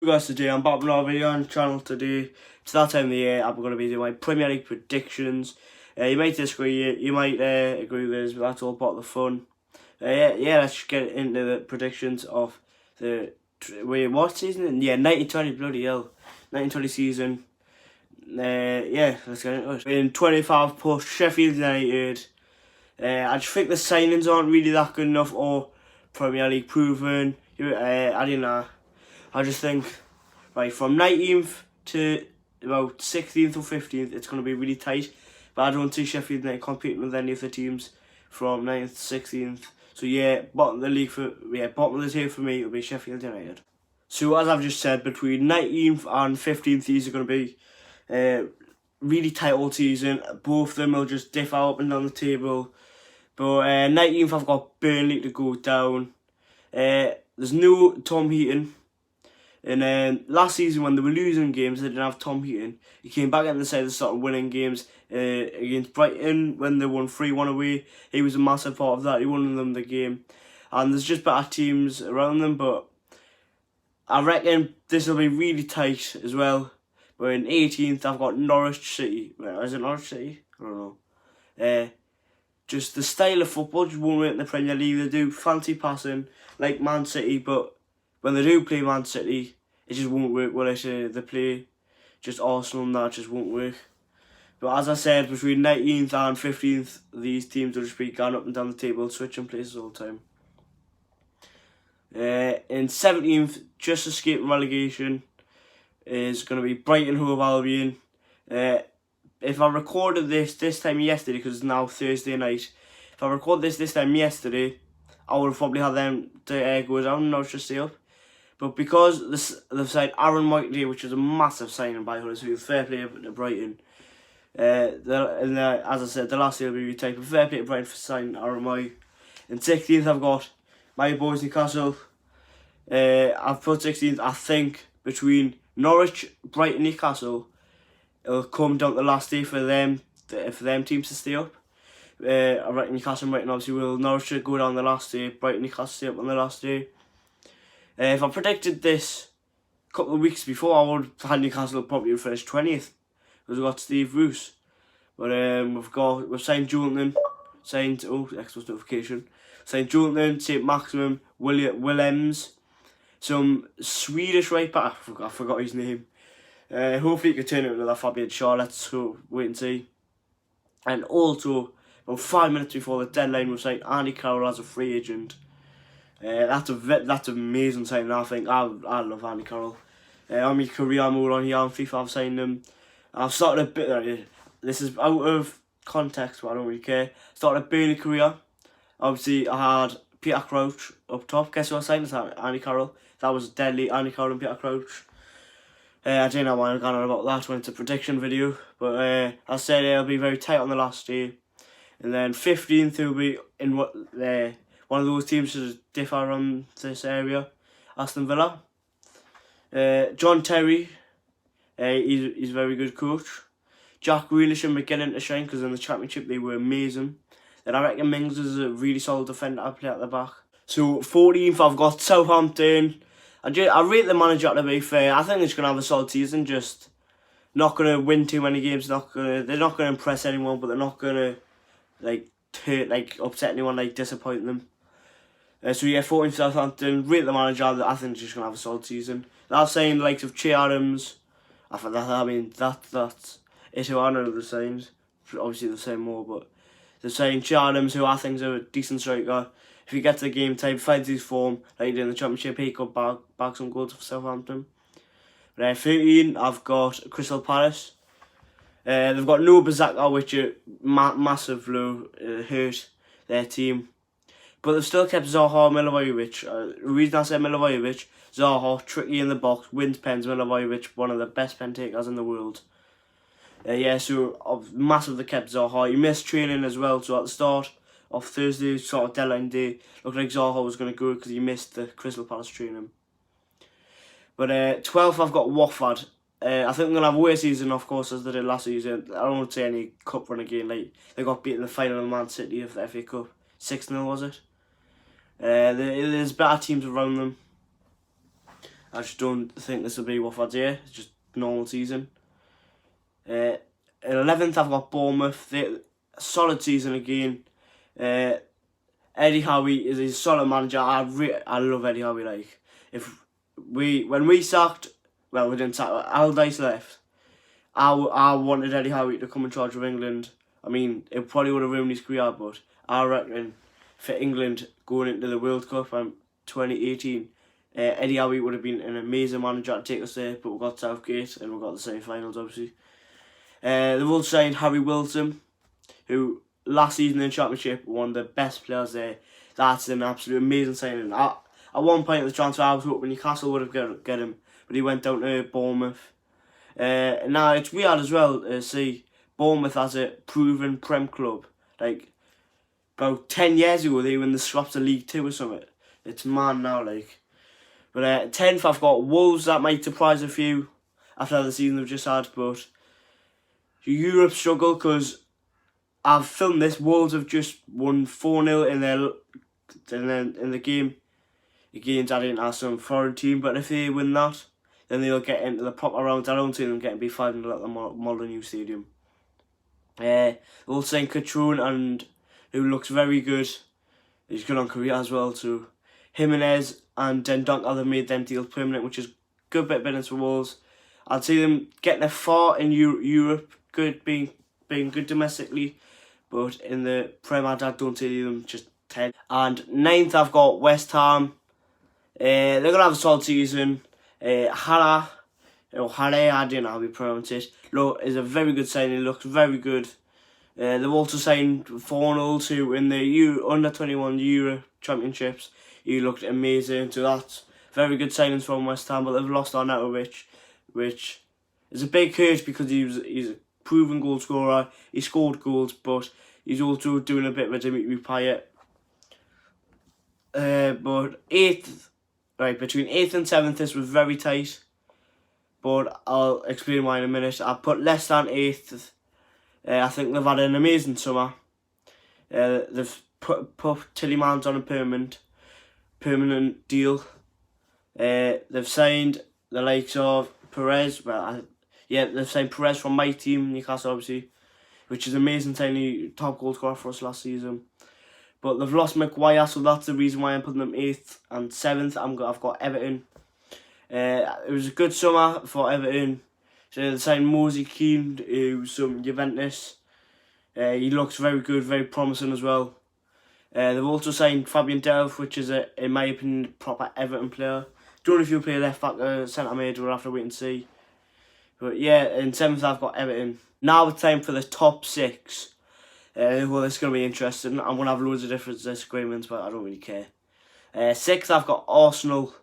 guys, today I'm back with another video on the channel today. It's that time of the year. I'm going to be doing my Premier League predictions. You might disagree, you might agree with us, but that's all part of the fun. Let's get into the predictions of the what season? 1920, bloody hell, 1920 season. Let's get into it. In 25 plus Sheffield United. I just think the signings aren't really that good enough or Premier League proven. I don't know. I just think, right, from 19th to about 16th or 15th, it's going to be really tight. But I don't see Sheffield United competing with any of the teams from 9th to 16th. So bottom of the league bottom of the table for me will be Sheffield United. So as I've just said, between 19th and 15th, these are going to be really tight all season. Both of them will just differ up and down the table. But 19th, I've got Burnley to go down. There's no Tom Heaton. And last season, when they were losing games, they didn't have Tom Heaton. He came back in the side and started winning games against Brighton when they won 3-1 away. He was a massive part of that. He won them the game. And there's just better teams around them, but I reckon this will be really tight as well. But in 18th, I've got Norwich City. Is it Norwich City? I don't know. Just the style of football just won't work in the Premier League. They do fancy passing like Man City, but when they do play Man City, it just won't work well. They play just Arsenal and that just won't work. But as I said, between 19th and 15th, these teams will just be going up and down the table, switching places all the time. In 17th, just escaping relegation, is going to be Brighton Hove Albion. If I recorded this time yesterday, because it's now Thursday night, if I record this time yesterday, I would have probably had them to go down and Norwich to stay up. But because they've signed Aaron Whiteley, which is a massive signing by Huddersfield, fair play to Brighton. As I said, the last year will be tight, but fair play to Brighton for signing Aaron Whiteley. In 16th, I've got my boys Newcastle. I've put 16th, I think, between Norwich, Brighton, Newcastle. It'll come down to the last day for them teams to stay up. I reckon Newcastle and Brighton obviously will. Norwich should go down the last day. Brighton, Newcastle stay up on the last day. If I predicted this a couple of weeks before, I would have had Newcastle probably finish 20th. Because we've got Steve Bruce. But we've signed Joelinton. Xbox notification. Signed Joelinton, St. Maximum, Willems. Some Swedish right back. I forgot his name. Hopefully he can turn it into that Fabian Shaw. Let's go wait and see. And also, about 5 minutes before the deadline, we've signed Andy Carroll as a free agent. That's an amazing signing. I think I love Andy Carroll. On my career mode on here on FIFA, I've signed him. I've started a bit. This is out of context, but I don't really care. Started a Burnley career. Obviously, I had Peter Crouch up top. Guess who I signed? It's Andy Carroll. That was deadly. Andy Carroll and Peter Crouch. I don't know why I'm going on about that when it's a prediction video, but I said it'll be very tight on the last day. And then 15th will be in one of those teams to differ around this area, Aston Villa. John Terry, he's a very good coach. Jack Grealish and McGinn to shine because in the Championship they were amazing. Then I reckon Mings is a really solid defender to play at the back. So 14th I've got Southampton. I rate the manager to be fair. I think he's going to have a solid season, just not going to win too many games. They're not going to impress anyone, but they're not going to upset anyone, disappoint them. 14th Southampton, rate the manager. I think he's just going to have a solid season. That's saying the likes of Che Adams. That's who I know they've signed. Obviously they've signed more, but they're saying Che Adams, who I think is a decent striker. If he gets to the game time, finds his form like he did in the Championship, he could bag some goals for Southampton. 13, I've got Crystal Palace. They've got no Bazaka, which are massive blow, hurt their team. But they've still kept Zaha Milivojevic. The reason I say Milivojevic, Zaha, tricky in the box, wins pens, Milivojevic, one of the best pen takers in the world. So massive they kept Zaha. He missed training as well, so at the start of Thursday, sort of deadline day, looked like Zaha was going to go because he missed the Crystal Palace training. But 12th, I've got Watford. I think they're going to have a worse season, of course, as they did last season. I don't want to say any cup run again. They got beaten in the final of Man City of the FA Cup. 6-0, was it? There's better teams around them. I just don't think this will be Watford's year. It's just normal season. In 11th, I've got Bournemouth. Solid season again. Eddie Howe is a solid manager. I love Eddie Howe. Like, when we sacked, well, we didn't sack. Allardyce left. I wanted Eddie Howe to come in charge of England. I mean, it probably would have ruined his career, but I reckon for England going into the World Cup in 2018, Eddie Howe would have been an amazing manager to take us there. But we got Southgate and we got the semi-finals, obviously. They've also signed Harry Wilson, who last season in the Championship one of the best players there. That's an absolute amazing signing. At one point in the transfer, I was hoping Newcastle would have get him, but he went down to Bournemouth. Now it's weird as well to see Bournemouth as a proven Prem club. Like, about 10 years ago they were in the scraps of League 2 or something. It's mad now, like. But 10th I've got Wolves. That might surprise a few after the season they've just had, but Europe struggle because I've filmed this. Wolves have just won 4-0 in the game against some foreign team, but if they win that, then they'll get into the proper rounds. I don't see them getting beat 5-0 at the Molineux Stadium. We'll sign Cutrone, and who looks very good. He's good on career as well too. Jimenez and Dendoncker have made them deals permanent, which is good bit of business for Wolves. I'd see them getting a far in Europe, good being good domestically, but in the Premier I don't see them just 10. And 9th I've got West Ham. They're gonna have a solid season. Hare, I don't know how we pronounce it. Look, is a very good signing. Looks very good. They've also signed Fornals, who in the under-21 Euro Championships, he looked amazing. So that's very good signings from West Ham. But they've lost Arnautovic, which is a big hurt because he's a proven goal scorer. He scored goals, but he's also doing a bit of a Dimitri Payet. But 8th, right, between 8th and 7th, this was very tight. But I'll explain why in a minute. I put less than 8th. I think they've had an amazing summer. They've put Tillemans on a permanent deal. They've signed the likes of Perez. They've signed Perez from my team, Newcastle, obviously, which is amazing. Signing top goal scorer for us last season. But they've lost Maguire, so that's the reason why I'm putting them 8th and 7th. I've got Everton. It was a good summer for Everton. So they signed Moise Kean, who's from Juventus. He looks very good, very promising as well. They've also signed Fabian Delph, which is, in my opinion, proper Everton player. Don't know if he'll play left back or centre mid, we'll have to wait and see. But yeah, in 7th I've got Everton. Now it's time for the top 6. Well, it's going to be interesting. I'm going to have loads of different disagreements, but I don't really care. 6th I've got Arsenal.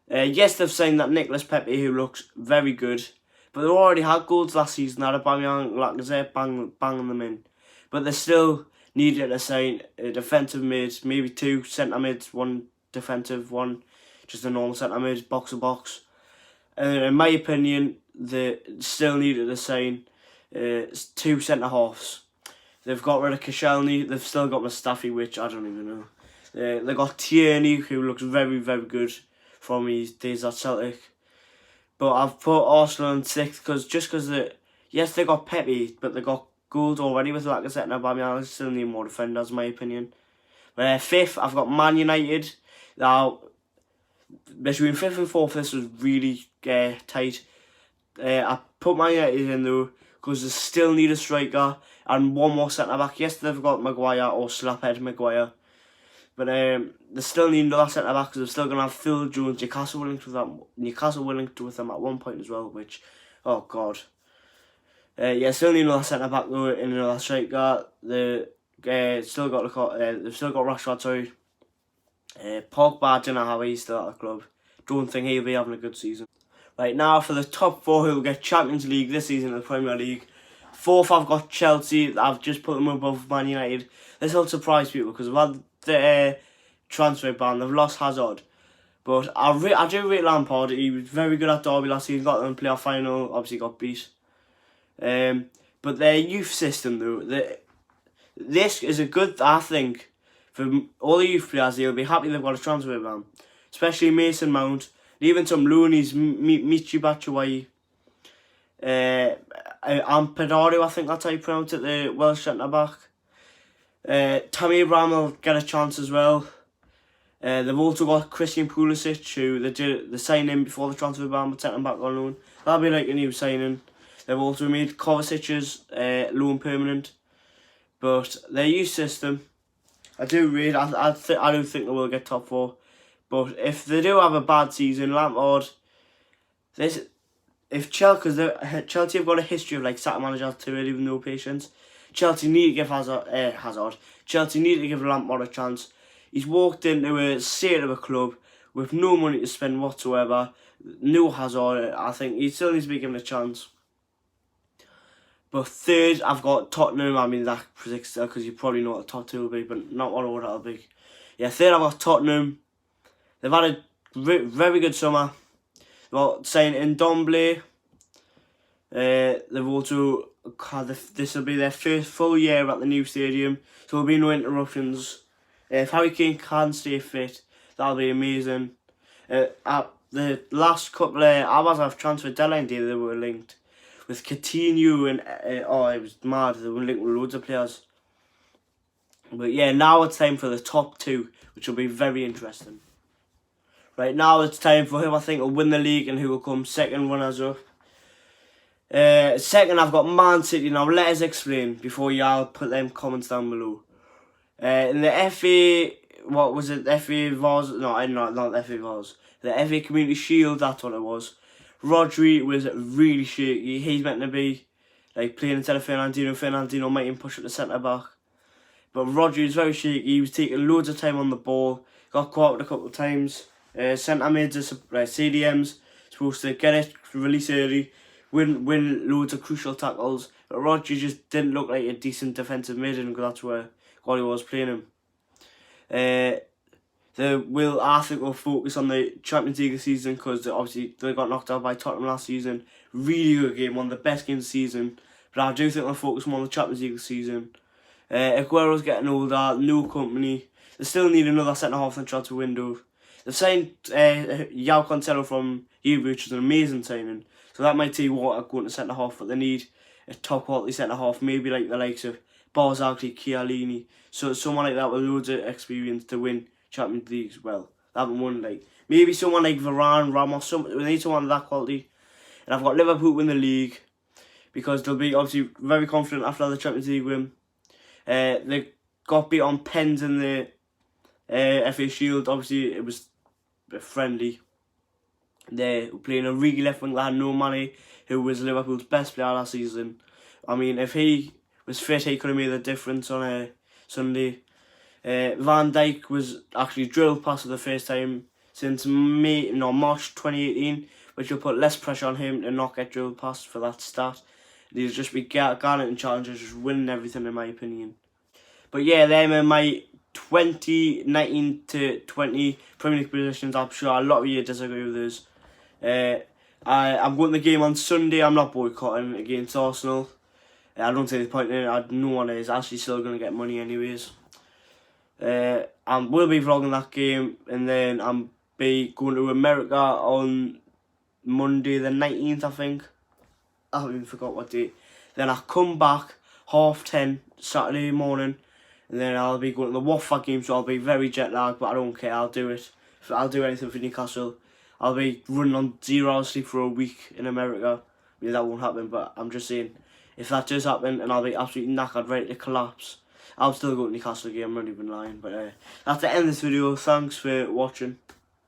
Yes, they've signed that Nicolas Pepe, who looks very good. But they already had goals last season. Aubameyang, Lacazette banging them in. But they still needed to sign a defensive mid, maybe 2 centre mids, 1 defensive, 1 just a normal centre mid, box to box. And in my opinion, they still needed to sign 2 centre halves. They've got rid of Koscielny. They've still got Mustafi, which I don't even know. They got Tierney, who looks very, very good from his days at Celtic. But I've put Arsenal in 6th because they got Pepe, but they got goals already with Lacazette and Aubameyang. They still need more defenders, in my opinion. But 5th, I've got Man United. Now, between 5th and 4th, this was really tight. I put Man United in though because they still need a striker and 1 more centre back. Yes, they've got Maguire or Slaphead Maguire. But they still need another centre back because they're still going to have Phil Jones. Newcastle were linked with them at one point as well, which, oh god. Still need another centre back though and another striker. They've still got Rashford, sorry. Pogba, I don't know how he's still at the club. Don't think he'll be having a good season. Right, now for the top 4 who will get Champions League this season in the Premier League. 4th, I've got Chelsea. I've just put them above Man United. This will surprise people because we've had the transfer ban. They've lost Hazard. But I do rate Lampard. He was very good at Derby last season. Got them to playoff final. Obviously got beat. But their youth system though, this is a good, I think, for all the youth players. They'll be happy they've got a transfer ban. Especially Mason Mount. Even some loonies, Michi Batshuayi, Ampadario, I think that's how you pronounce it, the Welsh centre-back. Tammy Abraham will get a chance as well. They've also got Christian Pulisic, who they signed in before the transfer ban, but sent him back on loan. That'll be like a new signing. They've also made Kovacic's loan permanent. But their youth system, I do think they will get top 4. But if they do have a bad season, Lampard, if Chelsea have got a history of like sack managers too early with no patience, Chelsea need to give Chelsea need to give Lampard a chance. He's walked into a state of a club with no money to spend whatsoever. No Hazard. I think he still needs to be given a chance. But third, I've got Tottenham. I mean, that predicts that because you probably know what the top 2 will be, but not what order that'll be. Yeah, third, I've got Tottenham. They've had a very good summer. Well, saying Ndombele. They've also had this will be their first full year at the new stadium, so there'll be no interruptions. If Harry Kane can stay fit, that'll be amazing. At the last couple of hours of transfer deadline day, they were linked with Coutinho and it was mad. They were linked with loads of players. But yeah, now it's time for the top 2, which will be very interesting. Right now, it's time for who I think will win the league and who will come second runners up. Second, I've got Man City. Now, let us explain before y'all put them comments down below. In the FA, what was it? FA Vase? No, not the FA Vase. The FA Community Shield, that's what it was. Rodri was really shaky. He's meant to be like playing instead of Fernandinho. Fernandinho might even push up the centre back. But Rodri was very shaky. He was taking loads of time on the ball. Got caught a couple of times. Centre mids, CDMs, supposed to get it, release early, win loads of crucial tackles. But Rodri just didn't look like a decent defensive mid, and that's where Guardiola was playing him. I think will focus on the Champions League this season because obviously they got knocked out by Tottenham last season. Really good game, one of the best games of the season. But I do think they'll focus more on the Champions League this season. Aguero's getting older, no company. They still need another centre-half in the transfer window. They've signed João Cancelo from Juve, which is an amazing signing. So that might take water going to centre-half, but they need a top-quality centre-half, maybe like the likes of Barzagli, Chiellini. So someone like that with loads of experience to win Champions League as well. They haven't won maybe someone like Varane, Ramos. We need someone of that quality. And I've got Liverpool win the league because they'll be obviously very confident after the Champions League win. They got beat on pens in the FA Shield. Obviously, it was friendly. They were playing a really left wing lad, No Mane, who was Liverpool's best player last season. I mean, if he was fit, he could have made a difference on a Sunday. Van Dijk was actually drilled past for the first time since March 2018, which will put less pressure on him to not get drilled past for that stat. He'll just be garnering challenges, just winning everything in my opinion. But yeah, them are my 2019 to 20 Premier League positions. I'm sure a lot of you disagree with those. I'm going to the game on Sunday. I'm not boycotting against Arsenal. I don't see the point in it. No one is actually still going to get money anyways. I will be vlogging that game, and then I'm be going to America on Monday the 19th, I think. I haven't even forgot what date. Then I come back 10:30 Saturday morning, and then I'll be going to the Watford game, so I'll be very jet lagged, but I don't care. I'll do it. I'll do anything for Newcastle. I'll be running on 0 hours sleep for a week in America. I mean, that won't happen, but I'm just saying, if that does happen, and I'll be absolutely knackered, ready to collapse, I'll still go to Newcastle again. I'm not even lying. But that's the end of this video. Thanks for watching.